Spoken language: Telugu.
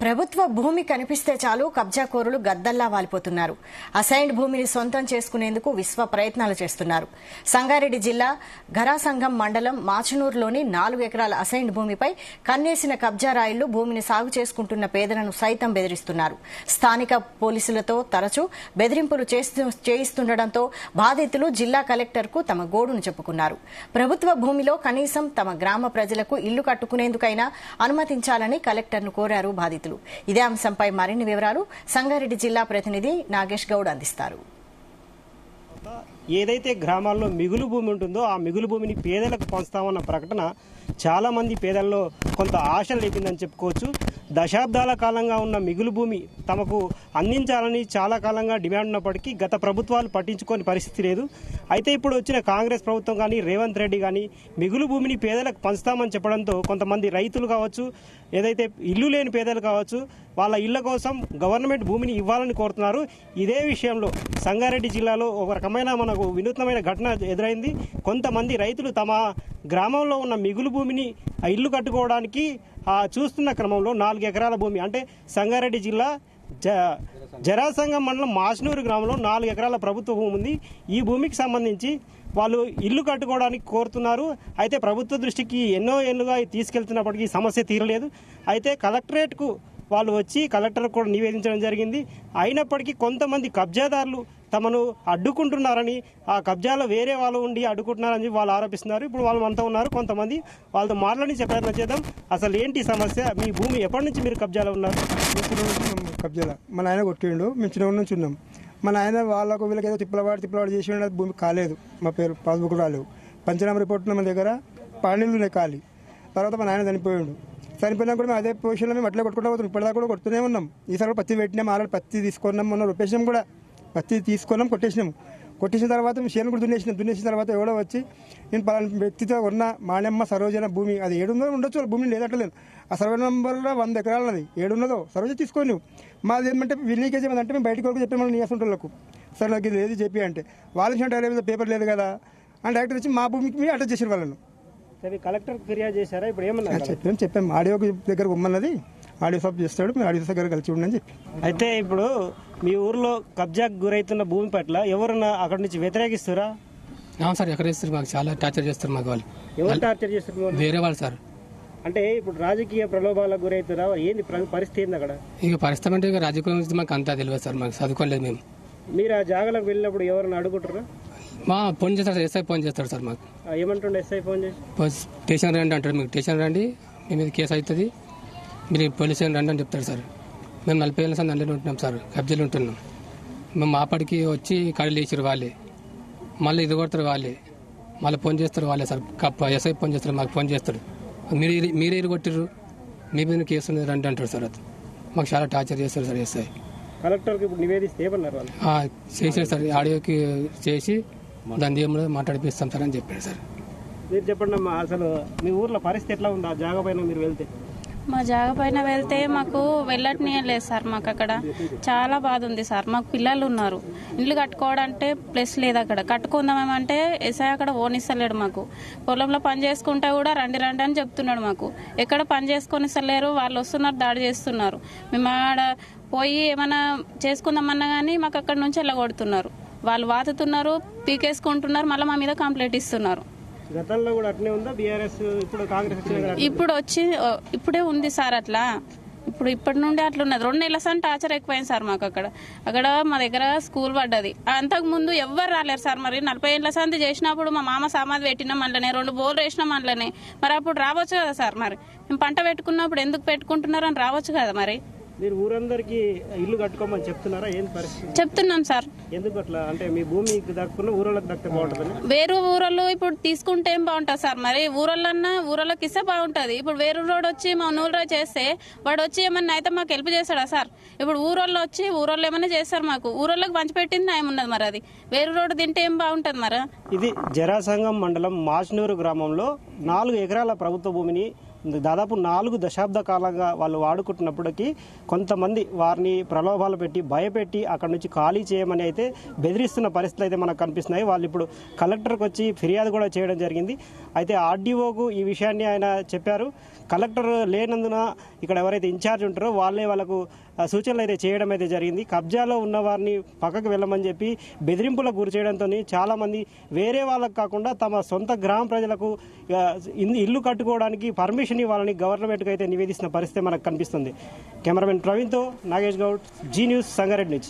ప్రభుత్వ భూమి కనిపిస్తే చాలు కబ్జాకోరులు గద్దల్లా వాలిపోతున్నారు. అసైన్డ్ భూమిని సొంతం చేసుకునేందుకు విశ్వ ప్రయత్నాలు చేస్తున్నారు. సంగారెడ్డి జిల్లా ఘరాసంగం మండలం మాచనూరులోని 4 ఎకరాల అసైన్డ్ భూమిపై కన్నేసిన కబ్జా రాయిళ్లు భూమిని సాగు చేసుకుంటున్న పేదలను సైతం బెదిరిస్తున్నారు. స్థానిక పోలీసులతో తరచూ బెదిరింపులు చేయిస్తుండటంతో బాధితులు జిల్లా కలెక్టర్కు తమ గోడును చెప్పుకున్నారు. ప్రభుత్వ భూమిలో కనీసం తమ గ్రామ ప్రజలకు ఇల్లు కట్టుకునేందుకైనా అనుమతించాలని కలెక్టర్ను కోరారు బాధితులు. ఇదే అంశంపై మరిన్ని వివరాలు సంగారెడ్డి జిల్లా ప్రతినిధి నాగేష్ గౌడ్ అందిస్తారు. ఏదైతే గ్రామాల్లో మిగులు భూమి ఉంటుందో ఆ మిగులు భూమిని పేదలకు పంచుతామన్న ప్రకటన చాలా మంది పేదల్లో కొంత ఆశ లేపిందని చెప్పుకోవచ్చు. దశాబ్దాల కాలంగా ఉన్న మిగులు భూమి తమకు అందించాలని చాలా కాలంగా డిమాండ్ ఉన్నప్పటికీ గత ప్రభుత్వాలు పట్టించుకోని పరిస్థితి లేదు. అయితే ఇప్పుడు వచ్చిన కాంగ్రెస్ ప్రభుత్వం కానీ రేవంత్ రెడ్డి కానీ మిగులు భూమిని పేదలకు పంచుతామని చెప్పడంతో కొంతమంది రైతులు కావచ్చు, ఏదైతే ఇల్లు లేని పేదలు కావచ్చు, వాళ్ళ ఇళ్ల కోసం గవర్నమెంట్ భూమిని ఇవ్వాలని కోరుతున్నారు. ఇదే విషయంలో సంగారెడ్డి జిల్లాలో ఒక రకమైన మనకు వినూత్నమైన ఘటన ఎదురైంది. కొంతమంది రైతులు తమ గ్రామంలో ఉన్న మిగులు భూమిని ఇల్లు కట్టుకోవడానికి చూస్తున్న క్రమంలో 4 ఎకరాల భూమి అంటే సంగారెడ్డి జిల్లా జరాసంగం మండలం మాచనూరు గ్రామంలో 4 ఎకరాల ప్రభుత్వ భూమి ఉంది. ఈ భూమికి సంబంధించి వాళ్ళు ఇల్లు కట్టుకోవడానికి కోరుతున్నారు. అయితే ప్రభుత్వ దృష్టికి ఎన్నో ఏళ్లుగా తీసుకెళ్తున్నప్పటికీ సమస్య తీరలేదు. అయితే కలెక్టరేట్కు వాళ్ళు వచ్చి కలెక్టర్ కూడా నివేదించడం జరిగింది. అయినప్పటికీ కొంతమంది కబ్జాదారులు తమను అడ్డుకుంటున్నారని, ఆ కబ్జాలో వేరే వాళ్ళు ఉండి అడ్డుకుంటున్నారని వాళ్ళు ఆరోపిస్తున్నారు. ఇప్పుడు వాళ్ళు అంతా ఉన్నారు. కొంతమంది వాళ్ళతో మాట్లాడి ప్రయత్నం చేద్దాం. అసలు ఏంటి సమస్య? మీ భూమి ఎప్పటి నుంచి మీరు కబ్జాలో ఉన్నారు? కబ్జాలో మా నాయన కొట్టిండు. మేము చిన్న నుంచి ఉన్నాం. మా నాయన వాళ్ళకు వీళ్ళకి ఏదో తిప్పలవాడు చేసి భూమి కాలేదు. మా పేరు పాస్బుక్ రాలేవు. పంచనామా రిపోర్ట్ మన దగ్గర 12 ఉన్నాయి ఖాళీ. తర్వాత మా నాయన చనిపోయాడు. చనిపోయినా కూడా మేము అదే పొజిషన్లో మేము అట్లా కొట్టుకుంటూ పోతున్నాం. ఇప్పటిదాకా కూడా కొడుతూనే ఉన్నాం. ఈసారి పత్తి పెట్టినాం, ఆల్రెడీ పత్తి తీసుకున్నాం, మొన్న రొప్పేసినాం కూడా. పత్తి తీసుకున్నాం, కొట్టేసిన తర్వాత మేము చేను కూడా దున్నేసిన తర్వాత ఎవడో వచ్చి నేను పలానా వ్యక్తితో ఉన్న మాణెమ్మ సరోజన భూమి అది 700 ఉండొచ్చు, భూమి లేదట్లేదు. ఆ సర్వే నెంబర్లో 100 ఎకరాలు అది 7 ఉన్నదో సరోజ తీసుకొని నువ్వు మాది ఏమంటే విలీకేజ్ ఏమంటే మేము బయటకు వరకు చెప్పాము నీ అసంటోళ్ళకు. సరే నాకు ఇది లేదు చెప్పి అంటే వాళ్ళు పేపర్ లేదు కదా అని డైరెక్టర్ వచ్చి మా భూమికి మీరు అటాచ్ చేసిన వాళ్ళను కలెక్టర్ ఫిర్యాదు చేశారా? ఇప్పుడు ఏమన్నా చెప్పాము ఆడియో దగ్గర ఉమ్మన్నది ఆడియో షాప్ చేస్తాడు, మీరు ఆడియో దగ్గర కలిసి ఉండని చెప్పి. అయితే ఇప్పుడు మీ ఊర్లో కబ్జాకు గురైతున్న భూమి పట్ల ఎవరన్నా అక్కడి నుంచి వ్యతిరేకిస్తారా? సార్ ఎక్కడ ఇస్తారు, మాకు చాలా టార్చర్ చేస్తారు. మాకు వాళ్ళు ఎవరు టార్చర్ చేస్తారు? వేరే వాళ్ళు సార్. అంటే ఇప్పుడు రాజకీయ ప్రలోభాలకు గురైతురా? ఏంది పరిస్థితి ఏంది అక్కడ? ఇక పరిస్థితి అంటే ఇక రాజకీయం గురించి మాకు అంతా తెలియదు సార్. మాకు చదువుకోలేదు మేము. మీరు ఆ జాగాలకు వెళ్ళినప్పుడు ఎవరైనా అడుగుంటారా? మా ఫోన్ చేస్తాడు, ఎస్ఐ ఫోన్ చేస్తాడు సార్. మాకు ఏమంటుండే ఎస్ఐ ఫోన్ చేసి? స్టేషన్ రండి అంటాడు. మీకు స్టేషన్ రండి, మీ మీద కేసు అవుతుంది, మీరు పోలీస్ స్టేషన్ రండి అని చెప్తారు సార్. మేము 40 ఏళ్ళ సార్ నల్లని ఉంటున్నాం సార్, కబ్జీలు ఉంటున్నాం. మేము మాపడికి వచ్చి కళ్ళు లేచారు వాళ్ళే, మళ్ళీ ఇది కొడతారు వాళ్ళే, మళ్ళీ ఫోన్ చేస్తారు వాళ్ళే సార్. ఎస్ఐ ఫోన్ చేస్తారు, మాకు ఫోన్ చేస్తాడు, మీరే ఇరు కొట్టిర్రు, మీ మీద కేసు ఉంది రండి అంటారు సార్. అది మాకు చాలా టార్చర్ చేస్తారు సార్ ఎస్ఐ. కలెక్టర్కి ఇప్పుడు నివేదిస్తే ఏమన్నారు వాళ్ళు? చేశారు సార్, ఆడియోకి చేసి దాని దేవుడు మాట్లాడిపిస్తాం సార్ అని చెప్పాడు సార్. మీరు చెప్పండి అమ్మా, అసలు మీ ఊర్లో పరిస్థితి ఎట్లా ఉంది? ఆ జాగా పైన మీరు వెళ్తే? మా జాగా పైన వెళ్తే మాకు వెళ్ళట్లేదు సార్. మాకు అక్కడ చాలా బాధ ఉంది సార్. మాకు పిల్లలు ఉన్నారు, ఇల్లు కట్టుకోవడంటే ప్లేస్ లేదు. అక్కడ కట్టుకుందామేమంటే ఎస్ఐ అక్కడ ఓనిస్తలేడు. మాకు పొలంలో పని చేసుకుంటే కూడా రండి రండి అని చెప్తున్నాడు. మాకు ఎక్కడ పని చేసుకొని ఇస్తలేరు. వాళ్ళు వస్తున్నారు, దాడి చేస్తున్నారు. మేము ఆడ పోయి ఏమైనా చేసుకుందామన్నా కానీ మాకు అక్కడ నుంచి వెళ్ళగొడుతున్నారు. వాళ్ళు వాతుతున్నారు, పీకేసుకుంటున్నారు, మళ్ళీ మా మీద కంప్లైంట్ ఇస్తున్నారు. గతంలో కూడా అట్నే ఉందా బీఆర్ఎస్? ఇప్పుడు కాంగ్రెస్ ఇప్పుడే ఉంది సార్ అట్లా. ఇప్పటి నుండి అట్లా ఉన్నది. 2 నెలల సార్ టార్చర్ ఎక్కువైంది సార్ మాకు. అక్కడ మా దగ్గర స్కూల్ పడ్డది. అంతకు ముందు ఎవ్వరు రాలేరు సార్. మరి 40 ఏళ్ళ సంది చేసినప్పుడు మా మామ సమాధి పెట్టినాం అందులోనే, 2 బోర్లు వేసినాం అందులోనే. మరి అప్పుడు రావచ్చు కదా సార్. మరి మేము పంట పెట్టుకున్నప్పుడు ఎందుకు పెట్టుకుంటున్నారు అని రావచ్చు కదా. మరి మీరు ఊరందరికి ఇల్లు కట్టుకోమని చెప్తున్నారా? ఏం పరిస్థితి? చెప్తున్నాం సార్. ఎందుకు అట్లా? అంటే మీ భూమికి దక్కున్న ఊరోళ్ళకి దక్కితే బాగుంటుంది. వేరు ఊరల్లో ఇప్పుడు తీసుకుంటే ఏం బాగుంటుంది సార్? మరి ఊరల్లోకి ఇస్తే బాగుంటుంది. ఇప్పుడు వేరు రోడ్ వచ్చి మా నూరు చేస్తే వాడు వచ్చి ఏమన్నా అయితే మాకు హెల్ప్ చేస్తాడా సార్? ఇప్పుడు ఊరోళ్ళు వచ్చి ఊరోళ్ళు ఏమన్నా చేస్తారు, మాకు ఊరోళ్ళకి పంచిపెట్టింది ఏమున్నది. మరి అది వేరు రోడ్డు తింటే ఏం బాగుంటుంది మరి? ఇది జరాసంగం మండలం మాచనూరు గ్రామంలో 4 ఎకరాల ప్రభుత్వ భూమిని దాదాపు 4 దశాబ్ద కాలంగా వాళ్ళు వాడుకుంటున్నప్పటికీ కొంతమంది వారిని ప్రలోభాలు పెట్టి భయపెట్టి అక్కడి నుంచి ఖాళీ చేయమని అయితే బెదిరిస్తున్న పరిస్థితులు అయితే మనకు కనిపిస్తున్నాయి. వాళ్ళు ఇప్పుడు కలెక్టర్కి వచ్చి ఫిర్యాదు కూడా చేయడం జరిగింది. అయితే ఆర్డీఓకు ఈ విషయాన్ని ఆయన చెప్పారు. కలెక్టర్ లేనందున ఇక్కడ ఎవరైతే ఇన్ఛార్జ్ ఉంటారో వాళ్ళకు సూచనలు అయితే చేయడం అయితే జరిగింది. కబ్జాలో ఉన్న వారిని పక్కకు వెళ్ళమని చెప్పి బెదిరింపులకు గురి చేయడంతో చాలామంది వేరే వాళ్ళకు కాకుండా తమ సొంత గ్రామ ప్రజలకు ఇల్లు కట్టుకోవడానికి పర్మిషన్ ఇవ్వాలని గవర్నమెంట్కి అయితే నివేదిస్తున్న పరిస్థితి మనకు కనిపిస్తుంది. కెమెరామెన్ ప్రవీణ్తో నాగేష్ గౌడ్, జీ న్యూస్, సంగారెడ్డి నుంచి.